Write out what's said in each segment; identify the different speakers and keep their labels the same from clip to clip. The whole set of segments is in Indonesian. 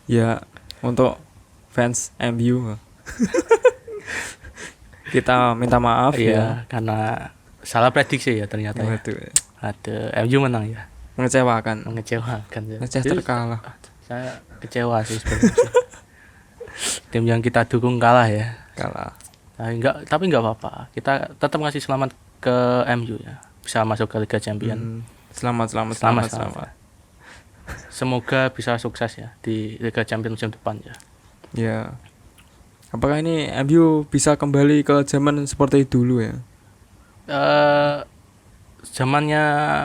Speaker 1: Ya, untuk fans MU kita minta maaf
Speaker 2: ya, karena salah prediksi ya ternyata ya.
Speaker 1: Waduh,
Speaker 2: Ada MU menang ya.
Speaker 1: mengecewakan
Speaker 2: Mengecewakan ya.
Speaker 1: Manchester kalah.
Speaker 2: Saya kecewa sih sebenarnya. Tim yang kita dukung kalah ya. Tapi enggak apa-apa. Kita tetap ngasih selamat ke MU ya. Bisa masuk ke Liga Champions.
Speaker 1: Selamat.
Speaker 2: Semoga bisa sukses ya di Liga Champions musim depan ya.
Speaker 1: Ya. Apakah ini MU bisa kembali ke zaman seperti dulu ya?
Speaker 2: Zamannya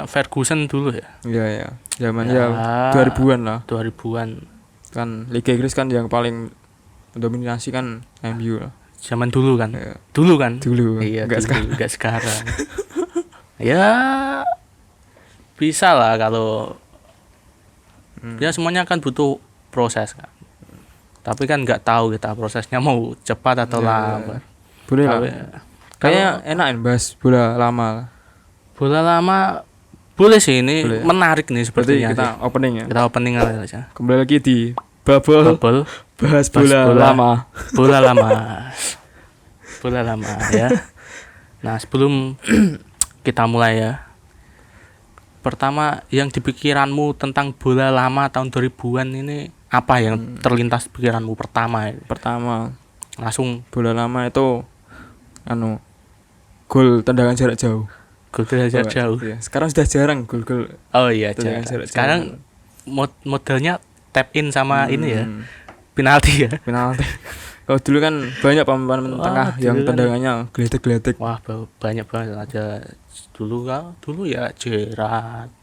Speaker 2: Ferguson dulu ya.
Speaker 1: Iya. Zamannya 2000-an lah.
Speaker 2: 2000-an.
Speaker 1: Kan Liga Inggris kan yang paling mendominasi kan MU lah.
Speaker 2: Zaman dulu kan.
Speaker 1: Ya.
Speaker 2: Dulu kan.
Speaker 1: Dulu.
Speaker 2: Iya,
Speaker 1: Enggak
Speaker 2: sekarang. Ya bisa lah kalau ya semuanya kan butuh proses kan. Tapi kan nggak tahu kita prosesnya mau cepat atau lambat.
Speaker 1: Boleh lah. Kayaknya enak bahas bola lama lah.
Speaker 2: Bola lama boleh sih, ini boleh. Menarik nih sepertinya.
Speaker 1: Kita opening ya.
Speaker 2: Kita opening aja.
Speaker 1: Kembali lagi di Bubble. Bahas bola lama.
Speaker 2: Bola lama ya. Nah, sebelum kita mulai ya. Pertama, yang di pikiranmu tentang bola lama tahun 2000-an ini apa yang terlintas pikiranmu pertama?
Speaker 1: Pertama,
Speaker 2: langsung
Speaker 1: bola lama itu gol tendangan jarak jauh.
Speaker 2: Gol tendangan jarak jauh.
Speaker 1: Iya. Sekarang sudah jarang gol-gol.
Speaker 2: Oh iya, sekarang modelnya tap in sama ini ya. Penalti ya.
Speaker 1: Penalti. Kalau dulu kan banyak pemain tengah yang tendangannya gledek-gledek.
Speaker 2: Wah, banyak banget ada dulu ya Gerrard.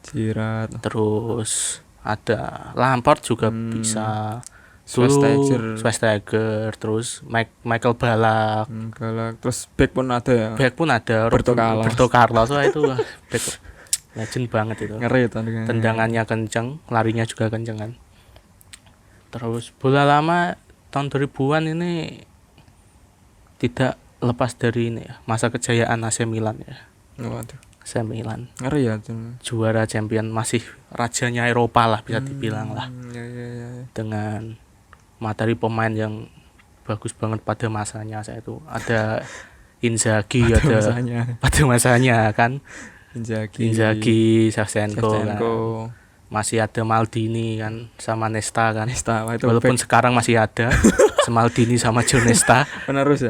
Speaker 2: Terus ada Lampard juga bisa. Schweinsteiger, terus Michael Ballack.
Speaker 1: Terus back pun ada ya. Roberto
Speaker 2: Carlos. Wah, itu back legend banget itu.
Speaker 1: Ngeri
Speaker 2: tendangannya kenceng, larinya juga kenceng kan. Terus bola lama tahun 2000-an ini tidak lepas dari ini ya, masa kejayaan AC Milan ya.
Speaker 1: Waduh.
Speaker 2: AC Milan.
Speaker 1: Ngeri ya.
Speaker 2: Juara champion, masih rajanya Eropa lah bisa dibilang lah.
Speaker 1: Ya.
Speaker 2: Dengan materi pemain yang bagus banget pada masanya saya itu. Ada Inzaghi pada masanya kan. Inzaghi, Shevchenko. Kan. Masih ada Maldini kan sama Nesta kan. Walaupun sekarang masih ada Maldini sama John Nesta. Penerus.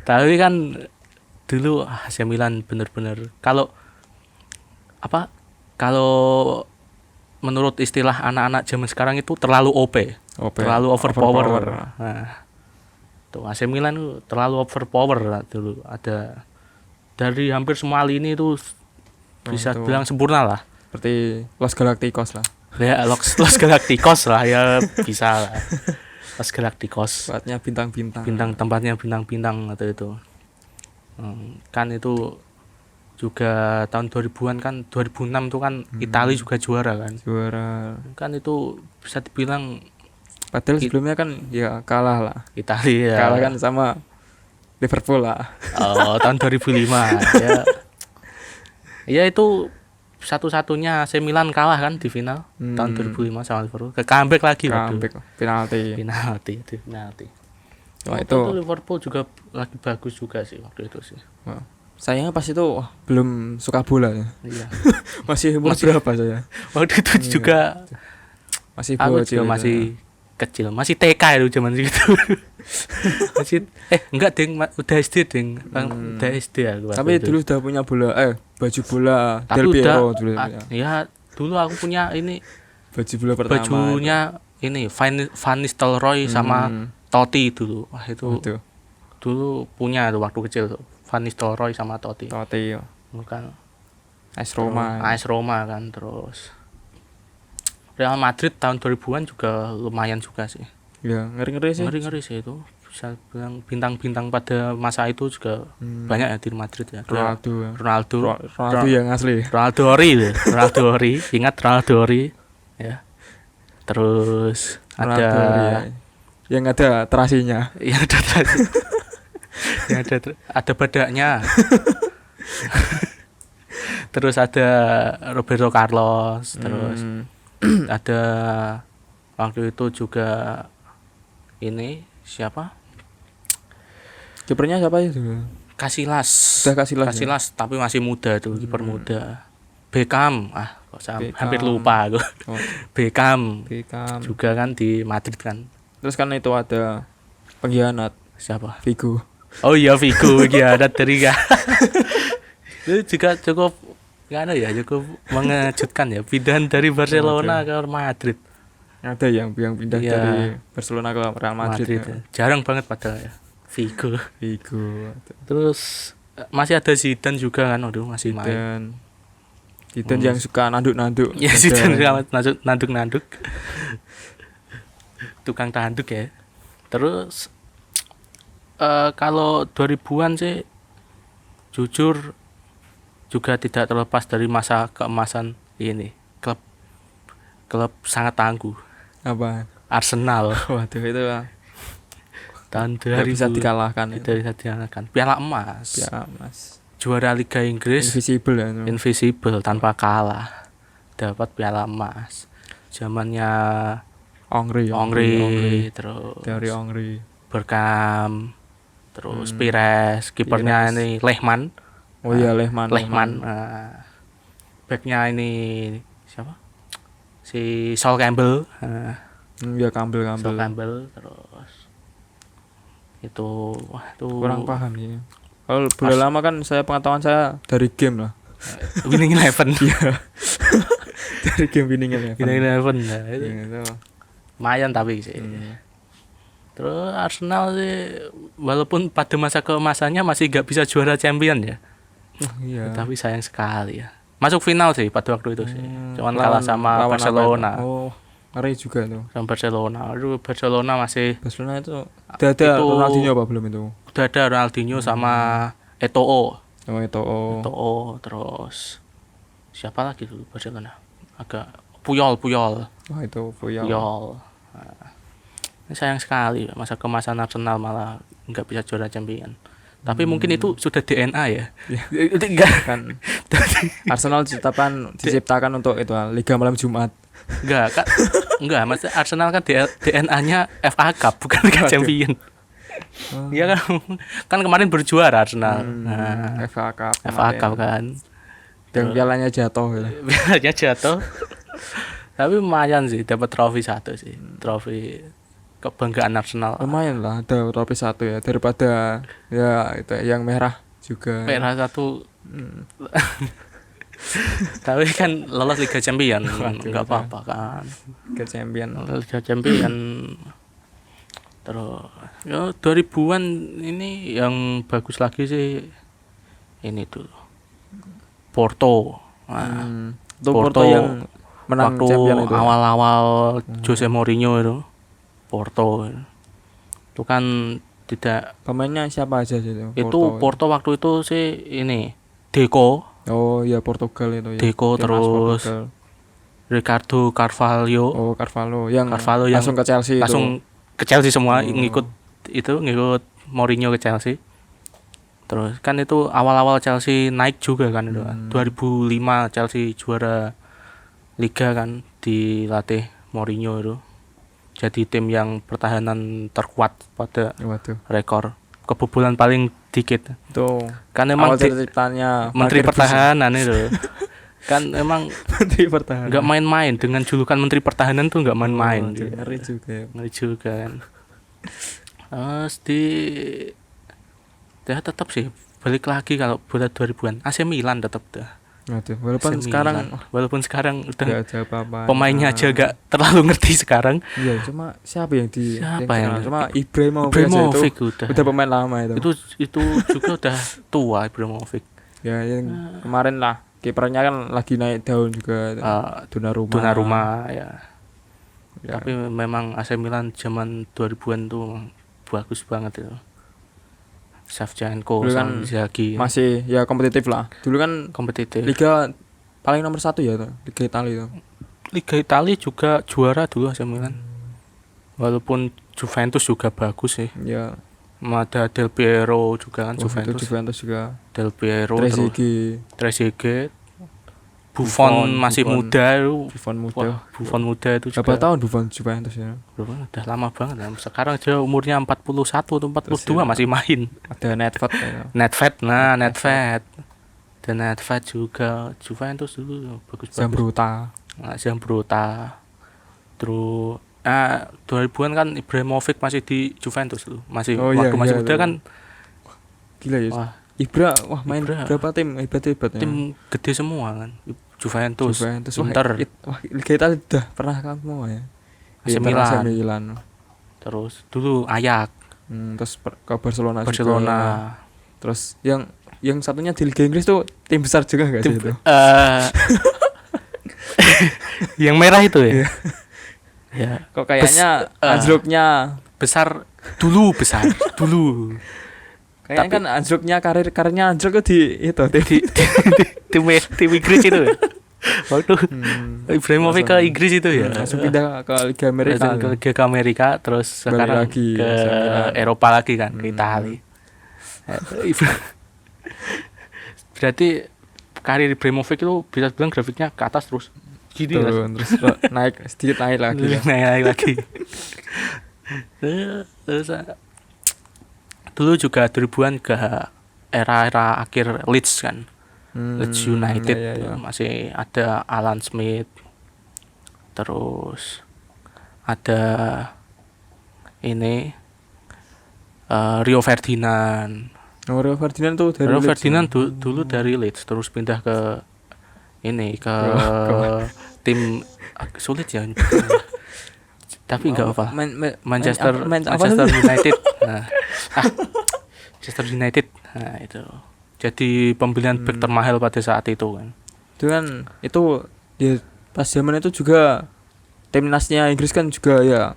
Speaker 2: Tapi kan dulu AC Milan benar-benar kalau menurut istilah anak-anak zaman sekarang itu terlalu OP. Terlalu overpower. Nah, tuh AC Milan itu terlalu overpower dulu. Ada dari hampir semua lini itu bisa bilang sempurna lah.
Speaker 1: Seperti Los Galacticos lah.
Speaker 2: Ya, Los Galacticos lah ya, bisa lah. Los Galacticos.
Speaker 1: Tempatnya bintang-bintang.
Speaker 2: Tempatnya bintang-bintang atau itu. Kan itu juga tahun 2000-an kan, 2006 itu kan Italia juga juara kan. Kan itu bisa dibilang
Speaker 1: padahal sebelumnya kan ya kalah lah.
Speaker 2: Italia.
Speaker 1: Kalah kan sama Liverpool lah.
Speaker 2: Oh, tahun 2005 ya. Ya itu satu-satunya AC Milan kalah kan di final tahun 2005 sama Liverpool. Comeback lagi penalti. Wah, itu Liverpool juga lagi bagus juga sih waktu itu sih.
Speaker 1: Wah. Sayangnya pas itu belum suka bola ya.
Speaker 2: Iya.
Speaker 1: masih berapa saya?
Speaker 2: Waktu itu juga
Speaker 1: masih
Speaker 2: bocil, masih kecil, masih TK itu zaman itu. Enggak ding, udah SD ding. Udah SD aku.
Speaker 1: Tapi dulu udah punya baju bola
Speaker 2: Del Piero dulu. Ya, dulu aku punya ini
Speaker 1: baju bola pertama.
Speaker 2: Bajunya ini Van Nistelrooy sama Totti dulu. Wah, itu. Dulu punya tuh waktu kecil tuh. Van Nistelrooy sama Totti. Bukan.
Speaker 1: AS
Speaker 2: Roma kan, terus Real Madrid tahun 2000-an juga lumayan juga sih.
Speaker 1: Ya, ngeri-ngeri
Speaker 2: sih itu. Bisa bilang bintang-bintang pada masa itu juga banyak ya di Madrid ya. Ronaldo
Speaker 1: yang asli.
Speaker 2: Ronaldo Ori. Ingat Ronaldo Ori ya. Terus ada
Speaker 1: yang ada terasinya.
Speaker 2: Yang ada badaknya. Terus ada Roberto Carlos, terus ada waktu itu juga ini siapa?
Speaker 1: Kipernya siapa itu?
Speaker 2: Casillas.
Speaker 1: Sudah Casillas.
Speaker 2: Casillas tapi masih muda tuh, kiper muda. Beckham, kok
Speaker 1: Beckham.
Speaker 2: hampir lupa aku.
Speaker 1: Oh.
Speaker 2: Beckham
Speaker 1: Beckham.
Speaker 2: juga kan di Madrid kan.
Speaker 1: Terus kan itu ada pengkhianat
Speaker 2: Siapa?
Speaker 1: Figo.
Speaker 2: Oh iya Figo, pengkhianat dari kan. Itu juga cukup cukup mengejutkan ya, pindahan dari Barcelona ke Madrid.
Speaker 1: Ada yang pindah dari Barcelona ke Real Madrid.
Speaker 2: Ya. Jarang banget padahal ya. Figo. Terus masih ada Zidane juga kan, masih main.
Speaker 1: Zidane yang suka nanduk-nanduk.
Speaker 2: Ya Zidane nanduk-nanduk. Tukang tanduk ya. Terus kalau 2000-an sih jujur juga tidak terlepas dari masa keemasan ini. Klub sangat tangguh.
Speaker 1: Apa?
Speaker 2: Arsenal.
Speaker 1: Waduh itu
Speaker 2: tahun 2000
Speaker 1: bisa dikalahkan.
Speaker 2: Piala emas. Juara Liga Inggris. Invisible tanpa kalah. Dapat piala emas. Zamannya Ongri, terus
Speaker 1: Thierry Ongri,
Speaker 2: Bergkamp, terus Pires, kipernya ini Lehmann.
Speaker 1: Oh iya Lehmann.
Speaker 2: Backnya ini siapa? Si Sol Campbell.
Speaker 1: Iya Campbell.
Speaker 2: Sol Campbell terus itu
Speaker 1: kurang paham ya. Kalau bola lama kan pengetahuan saya dari game lah.
Speaker 2: Winning Eleven.
Speaker 1: Iya. Dari game Winning Eleven.
Speaker 2: Nah, itu. Lumayan tapi sih. Terus Arsenal sih walaupun pada masa keemasannya masih gak bisa juara champion ya.
Speaker 1: Iya.
Speaker 2: Tapi sayang sekali ya. Masuk final sih pada waktu itu sih. Cuman kalah sama Barcelona.
Speaker 1: Oh, ngeri juga tuh.
Speaker 2: Sama Barcelona. Barcelona
Speaker 1: itu udah ada Ronaldinho apa belum itu?
Speaker 2: Udah ada Ronaldinho sama Eto'o.
Speaker 1: Eto'o.
Speaker 2: Terus siapa lagi dulu Barcelona? Agak Puyol.
Speaker 1: Wah, itu Puyol.
Speaker 2: Ini sayang sekali masa kemasan Arsenal malah nggak bisa juara champion. Tapi mungkin itu sudah DNA ya.
Speaker 1: Enggak kan. Arsenal diciptakan untuk itu Liga Malam Jumat.
Speaker 2: Enggak, maksudnya Arsenal kan DNA-nya FA Cup bukan Liga Champion. Iya kan kemarin berjuara Arsenal.
Speaker 1: FA
Speaker 2: Cup kan.
Speaker 1: Dan pialanya jatuh.
Speaker 2: Tapi lumayan sih dapat trofi 1 sih. Trofi kebanggaan Arsenal.
Speaker 1: Lumayan lah ada trofi 1 ya daripada ya itu yang merah juga.
Speaker 2: Merah 1. Tapi kan lolos Liga Champion enggak apa-apa kan.
Speaker 1: Liga Champion.
Speaker 2: Terus 2000-an ini yang bagus lagi sih ini tuh Porto.
Speaker 1: Porto yang menang
Speaker 2: waktu
Speaker 1: champion itu.
Speaker 2: Awal-awal Jose Mourinho itu Porto. Itu kan tidak
Speaker 1: pemainnya siapa aja sih itu?
Speaker 2: Porto waktu itu sih ini Deco.
Speaker 1: Oh iya Portugal itu ya.
Speaker 2: Deco terus Ricardo Carvalho.
Speaker 1: Oh Carvalho yang
Speaker 2: langsung
Speaker 1: ke Chelsea
Speaker 2: ke Chelsea semua ngikut Mourinho ke Chelsea. Terus kan itu awal-awal Chelsea naik juga kan itu. 2005 Chelsea juara Liga kan dilatih Mourinho itu. Jadi tim yang pertahanan terkuat pada rekor kebobolan paling dikit.
Speaker 1: Tuh.
Speaker 2: Kan emang Menteri Pertahanan itu. Kan emang
Speaker 1: Menteri Pertahanan.
Speaker 2: Enggak main-main dengan julukan Menteri Pertahanan tuh enggak main-main.
Speaker 1: Ngeri juga ya.
Speaker 2: Ngeri juga kan. Tetap sih balik lagi kalau bola 2000-an AC Milan tetap dah. Walaupun sekarang udah
Speaker 1: gak ada apa-apa.
Speaker 2: Pemainnya aja gak terlalu ngerti sekarang.
Speaker 1: Iya, cuma siapa yang cuma Ibrahimovic udah pemain lama itu.
Speaker 2: Itu juga udah tua Ibrahimovic.
Speaker 1: Ya, yang kemarin lah kipernya kan lagi naik daun juga.
Speaker 2: Donnarumma ya. Tapi memang AC Milan zaman 2000-an tuh bagus banget itu. Shevchenko sama Inzaghi
Speaker 1: masih ya kompetitif lah. Dulu kan
Speaker 2: kompetitif.
Speaker 1: Liga paling nomor 1 ya tuh, Liga Italia itu.
Speaker 2: Liga Italia juga juara dulu AC Milan. Walaupun Juventus juga bagus sih.
Speaker 1: Ya.
Speaker 2: Ada Del Piero juga kan,
Speaker 1: Itu
Speaker 2: Juventus.
Speaker 1: Juventus juga.
Speaker 2: Del Piero terus Trezeguet. Buffon masih muda itu.
Speaker 1: Buffon muda.
Speaker 2: Wah, Buffon muda itu juga.
Speaker 1: Berapa tahun Buffon Juventus ya?
Speaker 2: Udah lama banget. Sekarang dia umurnya 41 atau 42 masih main.
Speaker 1: Ada Nedved ya.
Speaker 2: Nedved. Dan Nedved juga Juventus dulu bagus. Zambrotta. Terus 2000-an kan Ibrahimovic masih di Juventus tuh. Masih masih muda kan.
Speaker 1: Gila ya. Ibra main berapa tim hebat-hebat ya.
Speaker 2: Tim gede semua kan. Juventus.
Speaker 1: Inter. Kita udah pernah kan semua ya.
Speaker 2: AC Milan. Terus dulu Ajax.
Speaker 1: Terus ke Barcelona. Terus yang satunya di Liga Inggris tuh tim besar juga enggak sih itu?
Speaker 2: Yang merah itu ya. Ya.
Speaker 1: Kok kayaknya anjloknya
Speaker 2: besar dulu.
Speaker 1: Kayaknya kan anjloknya karirnya anjlok di itu
Speaker 2: tim Inggris itu ya. Waktu Ibrahimovic ke Inggris itu ya.
Speaker 1: Langsung pindah ke Liga Amerika.
Speaker 2: Ke Amerika terus sekarang lagi ke Eropa lagi kan, ke Italia. Berarti karir Ibrahimovic itu bisa bilang grafiknya ke atas terus.
Speaker 1: Terus sedikit naik lagi.
Speaker 2: Terus dulu juga 2000-an ke era akhir Leeds kan. Leeds United masih ada Alan Smith. Terus ada ini Rio Ferdinand.
Speaker 1: Rio Ferdinand tuh dari
Speaker 2: dulu dari Leeds terus pindah ke ini ke tim sulit ya. Tapi enggak apa. Manchester United. Manchester United. Nah, itu. Jadi pembelian back termahal pada saat itu kan.
Speaker 1: Itu di pas zaman itu juga timnasnya Inggris kan juga ya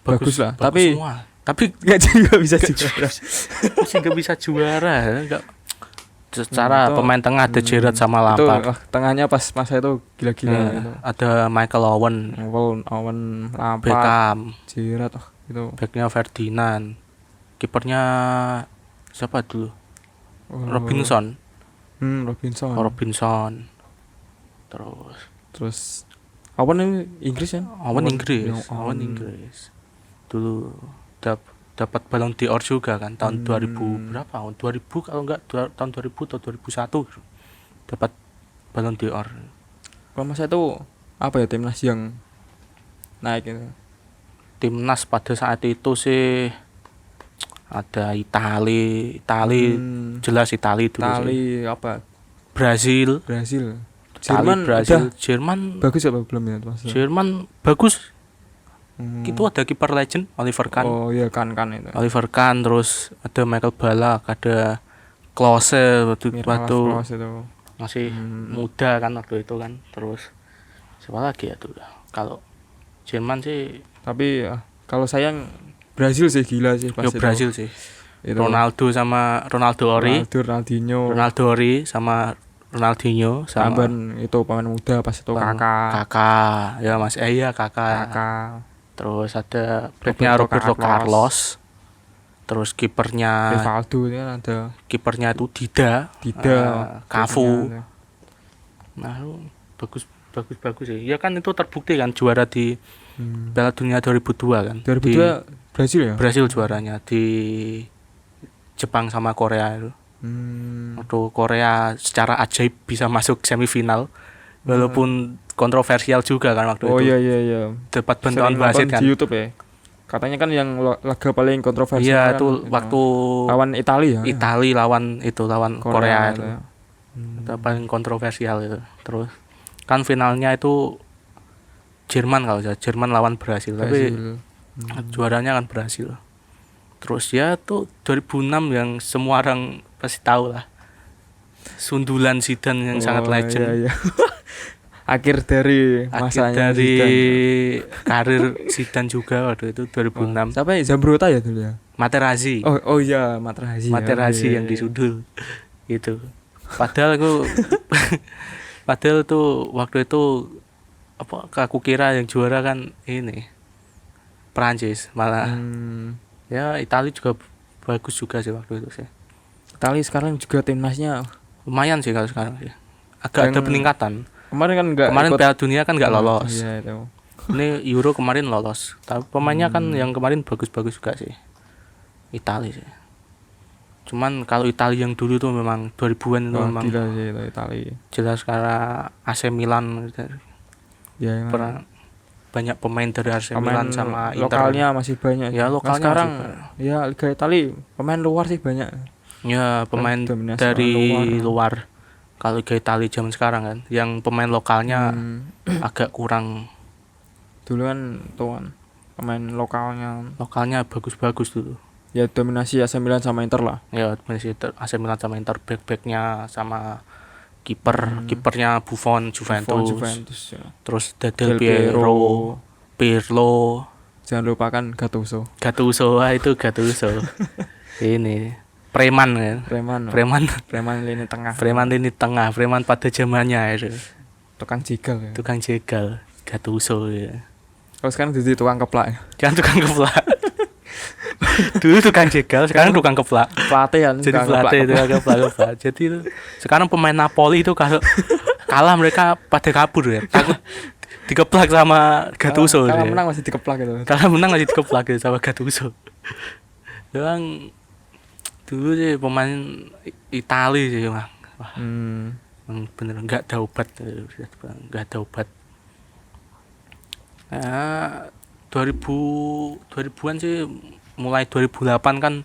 Speaker 1: bagus lah. Tapi enggak bisa juara.
Speaker 2: Masih enggak bisa juara, enggak. Secara pemain tengah ada Gerrard sama Lampard.
Speaker 1: Tengahnya pas masa itu gila-gila gitu.
Speaker 2: Ada Michael Owen,
Speaker 1: Lampard,
Speaker 2: Beckham,
Speaker 1: Gerrard itu.
Speaker 2: Backnya Ferdinand. Kipernya siapa dulu? Robinson. Terus
Speaker 1: Owen ini Inggris ya?
Speaker 2: Owen Inggris. Dulu dapat Ballon d'Or juga kan tahun 2000 berapa? Tahun 2000 kalau enggak tahun 2000 atau 2001 dapat Ballon d'Or.
Speaker 1: Kalau masa itu apa ya timnas yang naik itu?
Speaker 2: Timnas pada saat itu sih ada Itali jelas Itali dulu
Speaker 1: sih. Apa?
Speaker 2: Brazil. Jerman
Speaker 1: bagus apa belum ya Mas?
Speaker 2: Jerman bagus. Itu ada kiper legend Oliver Kahn.
Speaker 1: Oh iya Kahn itu.
Speaker 2: Oliver Kahn, terus ada Michael Ballack, ada Klose waktu masih muda kan waktu itu kan. Terus siapa lagi ya tuh? Kalau Jerman sih,
Speaker 1: tapi kalau sayang Brazil sih gila sih pas itu.
Speaker 2: Brazil sih. Itu. Ronaldo sama Ronaldinho sama Ronaldinho sama
Speaker 1: itu pemain muda pas itu
Speaker 2: Kakak ya Mas Kakak. Terus ada backnya Roberto Carlos. Terus kipernya
Speaker 1: Rivaldo itu kan ada.
Speaker 2: Kipernya itu Dida, Cafu. Nah, bagus sih. Ya kan itu terbukti kan juara di Piala Dunia 2002 kan.
Speaker 1: 2002 Brazil ya?
Speaker 2: Brazil juaranya di Jepang sama Korea itu. Waktu Korea secara ajaib bisa masuk semifinal. Walaupun kontroversial juga kan waktu itu.
Speaker 1: Oh iya.
Speaker 2: Dapat bantuan wasit kan
Speaker 1: di YouTube ya. Katanya kan yang laga paling kontroversial.
Speaker 2: Iya, itu waktu
Speaker 1: lawan Italia.
Speaker 2: Lawan Korea itu.
Speaker 1: Ya.
Speaker 2: Itu paling kontroversial itu. Terus kan finalnya itu Jerman lawan Brasil. Tapi juaranya kan Brasil. Terus ya tuh 2006 yang semua orang pasti tahu lah. Sundulan Zidane yang sangat legend.
Speaker 1: Iya. Akhir dari masanya
Speaker 2: karir Zidane juga waktu itu 2006.
Speaker 1: Siapa ya? Zambrotta ya dulu ya?
Speaker 2: Materazzi.
Speaker 1: Oh iya, Materazzi
Speaker 2: yang disundul. Itu. Padahal tuh waktu itu aku kira yang juara kan ini Prancis malah. Ya Italia juga bagus juga sih waktu itu sih.
Speaker 1: Italia sekarang juga timnasnya
Speaker 2: Lumayan sih kalau sekarang sih. Agak ada peningkatan.
Speaker 1: Kemarin kan enggak
Speaker 2: Kemarin Piala Dunia kan enggak lolos.
Speaker 1: Iya itu.
Speaker 2: Ini Euro kemarin lolos. Tapi pemainnya kan yang kemarin bagus-bagus juga sih. Italia sih. Cuman kalau Italia yang dulu tuh memang 2000-an itu memang
Speaker 1: gila sih itu Italia.
Speaker 2: Jelas karena AC Milan gitu.
Speaker 1: Ya,
Speaker 2: banyak pemain dari AC Milan sama Inter.
Speaker 1: Lokalnya masih banyak.
Speaker 2: Ya lokalnya
Speaker 1: sekarang ya Liga Italia pemain luar sih banyak.
Speaker 2: Ya pemain dari luar. Kalau Liga Italia zaman sekarang kan, yang pemain lokalnya agak kurang.
Speaker 1: Dulu kan tuan pemain lokalnya
Speaker 2: bagus-bagus dulu.
Speaker 1: Ya dominasi AC Milan sama Inter lah.
Speaker 2: Ya dominasi AC Milan sama Inter, back-backnya sama kipernya Buffon Juventus ya. Terus Del Piero, Pirlo.
Speaker 1: Jangan lupakan Gattuso.
Speaker 2: Itu Gattuso. Ini Preman kan. Preman lini tengah. Preman pada zamannya itu.
Speaker 1: Tukang jegal.
Speaker 2: Gattuso ya.
Speaker 1: Kalau sekarang jadi tukang keplak.
Speaker 2: Kan tukang keplak. Dulu tukang jegal, sekarang tukang keplak.
Speaker 1: Pelatih kan.
Speaker 2: Jadi pelatih itu keplak. Jadi itu sekarang pemain Napoli itu kalau kalah mereka pada kabur ya. Takut dikeplak sama Gattuso.
Speaker 1: Kalau menang masih dikeplak gitu.
Speaker 2: Sama Gattuso. Yang dulu sih pemain Italia sih Bang. Wah. Bener enggak ada obat. Ya 2000-an sih, mulai 2008 kan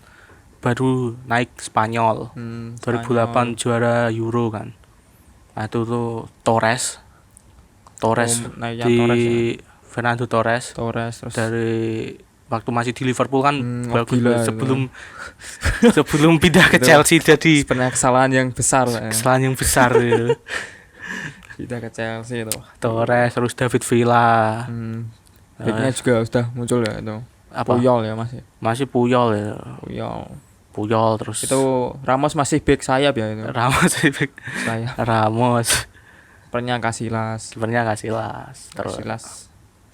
Speaker 2: baru naik Spanyol. 2008 juara Euro kan. Nah itu tuh Torres di
Speaker 1: Torres, ya.
Speaker 2: Fernando Torres
Speaker 1: terus
Speaker 2: dari waktu masih di Liverpool kan bagus
Speaker 1: gila,
Speaker 2: sebelum pindah ke Chelsea jadi
Speaker 1: sebenarnya kesalahan yang besar
Speaker 2: itu.
Speaker 1: Pindah ke Chelsea itu.
Speaker 2: Torres terus David Villa.
Speaker 1: Backnya juga sudah muncul ya itu. Puyol ya
Speaker 2: masih Puyol ya. Puyol terus
Speaker 1: itu Ramos masih back sayap ya itu.
Speaker 2: Ramos.
Speaker 1: Kipernya Casillas.
Speaker 2: Terus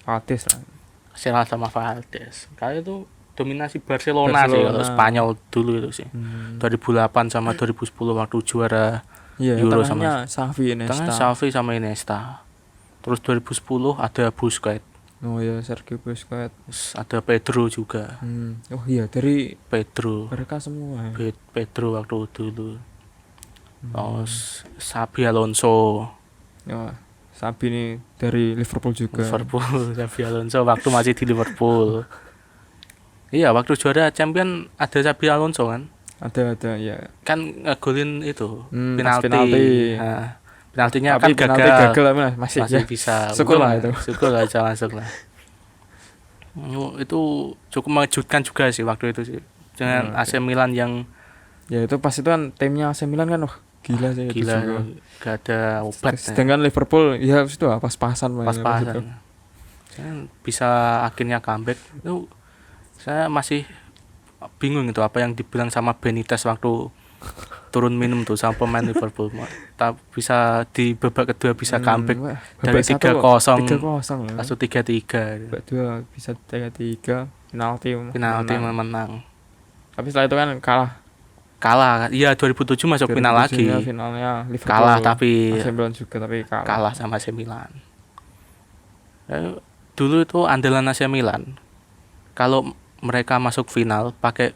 Speaker 1: Valdes lah.
Speaker 2: Casillas sama Valdes. Kali itu dominasi Barcelona sih kalau Spanyol dulu itu sih. 2008 sama 2010 waktu juara Euro sama Xavi sama Iniesta. Terus 2010 ada Busquets.
Speaker 1: Oh ya, Sergio Busquets.
Speaker 2: Ada Pedro juga.
Speaker 1: Oh iya, dari
Speaker 2: Pedro.
Speaker 1: Mereka semua. Ya.
Speaker 2: Pedro waktu dulu. Terus Xabi Alonso.
Speaker 1: Ya, Xabi ini dari Liverpool juga.
Speaker 2: Xabi Alonso waktu masih di Liverpool. Iya, waktu juara champion ada Xabi Alonso kan?
Speaker 1: Ada ya.
Speaker 2: Kan ngegolin itu
Speaker 1: penalti.
Speaker 2: Nah, penaltinya
Speaker 1: tapi
Speaker 2: kan gagal
Speaker 1: masih
Speaker 2: ya. Bisa.
Speaker 1: Syukur lah itu.
Speaker 2: Syukur aja masuk lah. Itu cukup mengejutkan juga sih waktu itu sih. Dengan AC Milan yang
Speaker 1: ya itu pas itu kan timnya AC Milan kan gila sih itu juga.
Speaker 2: Gak ada obat.
Speaker 1: Sedangkan Liverpool ya itu pas-pasan.
Speaker 2: Bisa akhirnya comeback. Itu saya masih bingung itu apa yang dibilang sama Benitez waktu turun minum tuh sama pemain Liverpool. Bisa di babak kedua bisa comeback dari 3-0 langsung 3-3.
Speaker 1: Babak 2 bisa 3-3 penalti
Speaker 2: menang.
Speaker 1: Tapi setelah itu kan kalah.
Speaker 2: Iya 2007 masuk final lagi.
Speaker 1: Finalnya Liverpool.
Speaker 2: Kalah tapi
Speaker 1: AC Milan juga tapi
Speaker 2: kalah sama AC Milan. Dulu itu andalan AC Milan. Kalau mereka masuk final pakai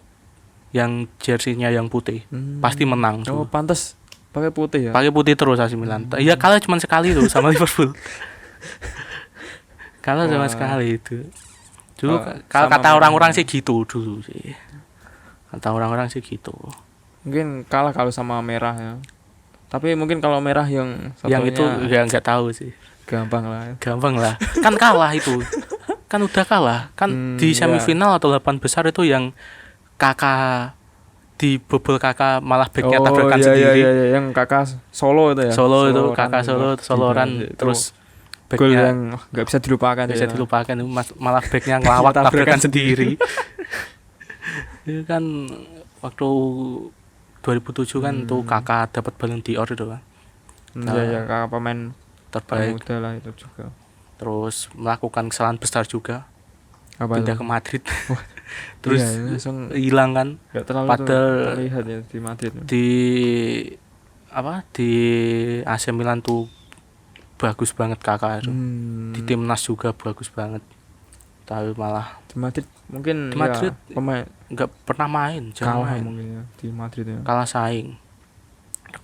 Speaker 2: yang jersey-nya yang putih, pasti menang.
Speaker 1: Oh, pantas pakai putih ya.
Speaker 2: Pakai putih terus AC Milan. Iya, kalah cuma sekali tuh sama Liverpool. Kalah cuma sekali itu. Dulu kalau kata orang-orang sih gitu dulu sih.
Speaker 1: Mungkin kalah kalau sama merah ya. Tapi mungkin kalau merah yang
Speaker 2: itu ya enggak tahu sih.
Speaker 1: Gampang lah.
Speaker 2: Kan kalah itu. Kan udah kalah. Kan di semifinal atau 8 besar itu yang Kakak dibobol Kakak malah backnya tabrakan sendiri.
Speaker 1: Iya, yang Kakak Solo itu ya.
Speaker 2: Kakak Soloran terus
Speaker 1: backnya yang nggak bisa dilupakan.
Speaker 2: Malah backnya ngelawak tabrakan sendiri. Itu kan waktu 2007 kan tuh Kakak dapat Ballon d'Or itu kan.
Speaker 1: Iya, Kakak pemain
Speaker 2: terbaik
Speaker 1: muda lah itu juga.
Speaker 2: Terus melakukan kesalahan besar juga. Pindah ke Madrid. terus
Speaker 1: langsung
Speaker 2: hilang kan.
Speaker 1: Gak terlalu
Speaker 2: padahal
Speaker 1: terlihat ya di Madrid.
Speaker 2: Di AC Milan tuh bagus banget Kakak itu. Di timnas juga bagus banget. Tapi malah
Speaker 1: di Madrid mungkin
Speaker 2: di Madrid
Speaker 1: pemain
Speaker 2: nggak pernah main,
Speaker 1: kalah
Speaker 2: main.
Speaker 1: Mungkin ya di Madrid ya.
Speaker 2: Kalah saing.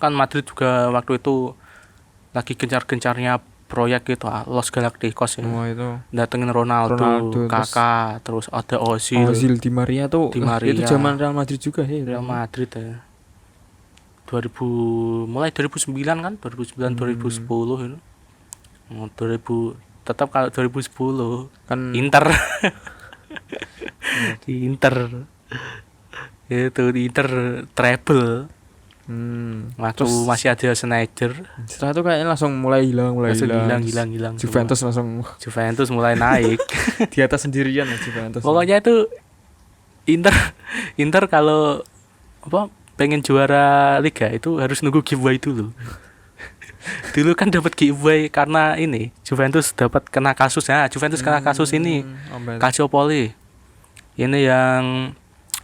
Speaker 2: Kan Madrid juga waktu itu lagi gencar-gencarnya proyek itu Los Galacticos ya.
Speaker 1: Itu
Speaker 2: datengin Ronaldo Kakak, terus ada
Speaker 1: Ozil Di Maria tuh. Itu zaman Real Madrid juga ya.
Speaker 2: Real Madrid ya. mulai 2009 kan, 2009 2010 itu. 2000 tetap kalau 2010
Speaker 1: kan
Speaker 2: Inter. Di Inter. Itu di Inter treble. Waktu masih ada Schneider.
Speaker 1: Setelah itu kayaknya langsung mulai hilang. Juventus
Speaker 2: mulai naik.
Speaker 1: Di atas sendirian ya Juventus.
Speaker 2: Pokoknya itu Inter kalau pengen juara liga itu harus nunggu giveaway dulu. Dulu kan dapat giveaway karena ini Juventus dapat kena kasus ya. Juventus kena kasus ini Calciopoli. Ini yang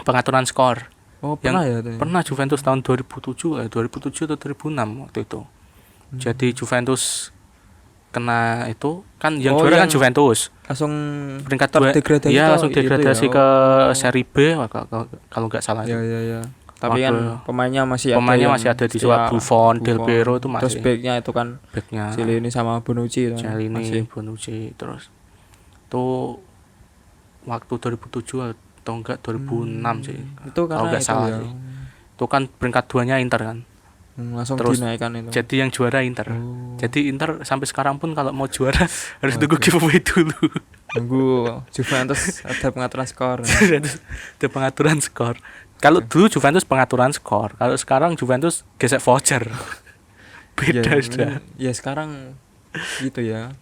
Speaker 2: pengaturan skor.
Speaker 1: Pernah ya?
Speaker 2: Pernah Juventus tahun 2007 atau 2006 waktu itu. Jadi Juventus kena itu kan yang juara kan Juventus.
Speaker 1: Langsung
Speaker 2: peringkat 2. Iya, langsung degradasi ke seri B kalau nggak salah.
Speaker 1: Iya. Tapi kan pemainnya masih
Speaker 2: ada di Suat Buffon, Del Piero itu masih.
Speaker 1: Terus backnya itu kan Chiellini sama Bonucci itu.
Speaker 2: Bonucci terus. Itu waktu 2007 atau enggak 2006 sih.
Speaker 1: Itu karena
Speaker 2: nggak salah
Speaker 1: ya.
Speaker 2: Sih. Itu kan peringkat 2-nya Inter kan.
Speaker 1: Langsung
Speaker 2: terus
Speaker 1: dinaikkan itu.
Speaker 2: Jadi yang juara Inter. Jadi Inter sampai sekarang pun kalau mau juara harus tunggu giveaway dulu.
Speaker 1: Tunggu Juventus ada pengaturan skor.
Speaker 2: Ada pengaturan skor. Kalau dulu Juventus pengaturan skor, kalau sekarang Juventus gesek voucher. Beda sudah.
Speaker 1: Ya sekarang gitu ya.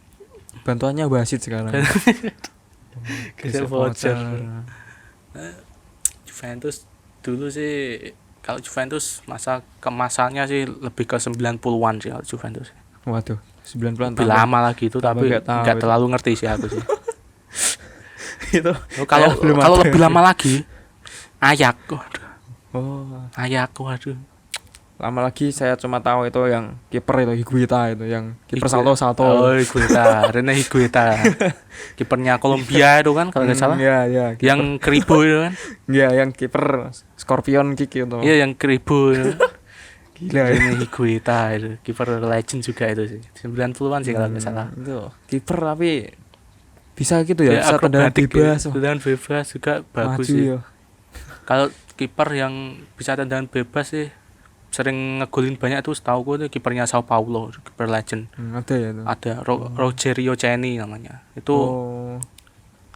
Speaker 1: Bantuannya wasit sekarang.
Speaker 2: Gesek voucher. Juventus dulu sih, kalau Juventus masanya sih lebih ke 90-an sih kalau Juventus.
Speaker 1: Waduh, 90-an.
Speaker 2: Lebih lama lagi itu tapi enggak terlalu ngerti sih aku sih.
Speaker 1: Itu
Speaker 2: kalau lebih lama lagi Ayak. Waduh.
Speaker 1: Lama lagi saya cuma tahu itu yang kiper itu Higuita itu yang kiper salto.
Speaker 2: Oh, Higuita, Rene Higuita. Kipernya Kolombia itu kan kalau enggak salah.
Speaker 1: Iya.
Speaker 2: Yang Keribo itu kan.
Speaker 1: Iya, yang kiper Scorpion kick itu.
Speaker 2: Iya, yang Keribo itu.
Speaker 1: Gila
Speaker 2: ini Higuita itu. Kiper legend juga itu sih. 90-an sih kalau enggak salah.
Speaker 1: Itu kiper tapi bisa gitu ya, bisa tendangan bebas.
Speaker 2: Tendangan bebas juga bagus sih. Kalau kiper yang bisa tendangan bebas sih sering ngegolin banyak tuh setahu gue tuh kipernya Sao Paulo, kiper legend.
Speaker 1: Ada ya tuh.
Speaker 2: Ada Rogerio Ceni namanya. Itu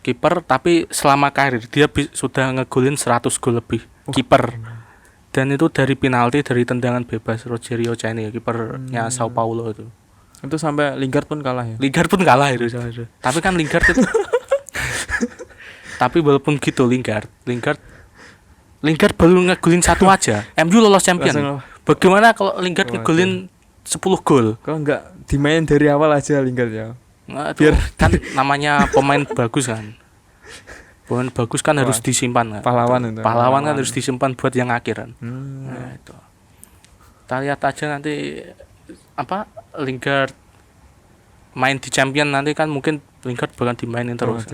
Speaker 2: kiper tapi selama karir dia sudah ngegolin 100 gol lebih. Kiper. Dan itu dari penalti, dari tendangan bebas. Rogerio Ceni kipernya Sao Paulo itu.
Speaker 1: Itu sampai Lingard pun kalah ya.
Speaker 2: Lingard pun kalah itu. Tapi kan Lingard itu tapi walaupun gitu Lingard baru ngegolin 1 aja. MU lolos champion. Bagaimana kalau Lingard ngegolin 10 gol?
Speaker 1: Kalau enggak dimain dari awal aja Lingard ya.
Speaker 2: Biar kan namanya pemain bagus kan. Pemain bagus kan harus disimpan kan. Pahlawan kan harus disimpan buat yang akhir kan. Nah, itu. Kita lihat aja nanti Lingard main di champion nanti kan mungkin Lingard bakal dimainin terus.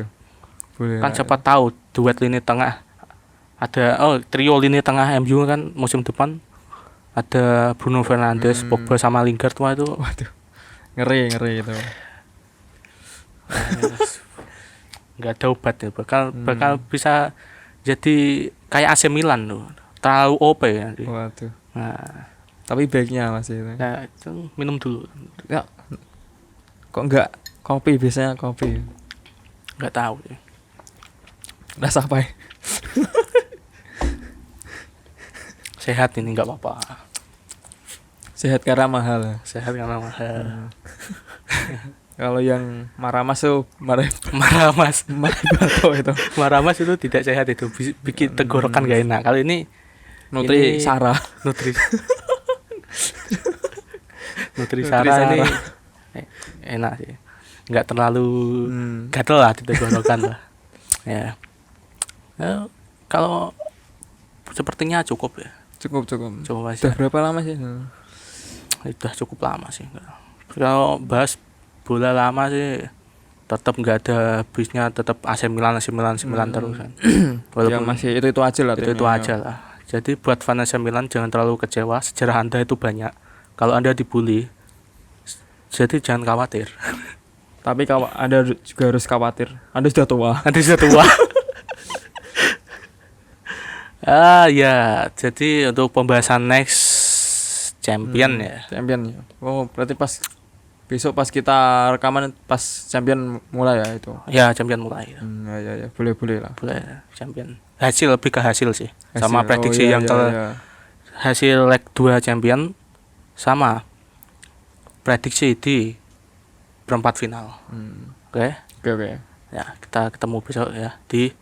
Speaker 2: Kan siapa tahu duet lini tengah ada trio lini tengah MU kan musim depan ada Bruno Fernandes, Pogba sama Lingard itu.
Speaker 1: Waduh. Ngeri itu.
Speaker 2: Enggak ada obat ya. Bakal bisa jadi kayak AC Milan tuh. Terlalu OP ya.
Speaker 1: Waduh.
Speaker 2: Nah,
Speaker 1: tapi baiknya masih itu.
Speaker 2: Nah, itu minum dulu.
Speaker 1: Ya. Kok enggak kopi biasanya kopi?
Speaker 2: Enggak tahu ya.
Speaker 1: Rasa apa ya?
Speaker 2: Sehat ini enggak apa-apa.
Speaker 1: Sehat karena mahal. Kalau yang Maramas tuh
Speaker 2: Maramas
Speaker 1: itu.
Speaker 2: Maramas itu tidak sehat itu, bikin tenggorokan gak enak. Kalau ini
Speaker 1: Nutrisara
Speaker 2: ini enak sih. Enggak terlalu gatel lah di tenggorokan lah. Ya. Kalau sepertinya cukup ya.
Speaker 1: Cukup.
Speaker 2: Aja.
Speaker 1: Udah berapa lama sih?
Speaker 2: Udah cukup lama sih. Kalau bahas bola lama sih tetap nggak ada habisnya, tetap AC Milan terus kan.
Speaker 1: Walaupun yang masih itu aja lah.
Speaker 2: Itu aja lah. Jadi buat fans AC Milan jangan terlalu kecewa. Sejarah Anda itu banyak. Kalau Anda dibully, jadi jangan khawatir.
Speaker 1: Tapi Anda juga harus khawatir. Anda sudah tua.
Speaker 2: Ya, jadi untuk pembahasan next champion ya.
Speaker 1: Champion ya. Oh, berarti besok pas kita rekaman pas champion mulai ya itu.
Speaker 2: Ya, champion mulai.
Speaker 1: Ya, boleh lah.
Speaker 2: Boleh champion. Hasil lebih ke hasil sih. Sama prediksi yang hasil leg 2 champion sama prediksi di perempat final. Oke. Ya, kita ketemu besok ya di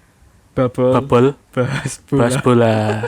Speaker 2: Bubble bahas bola.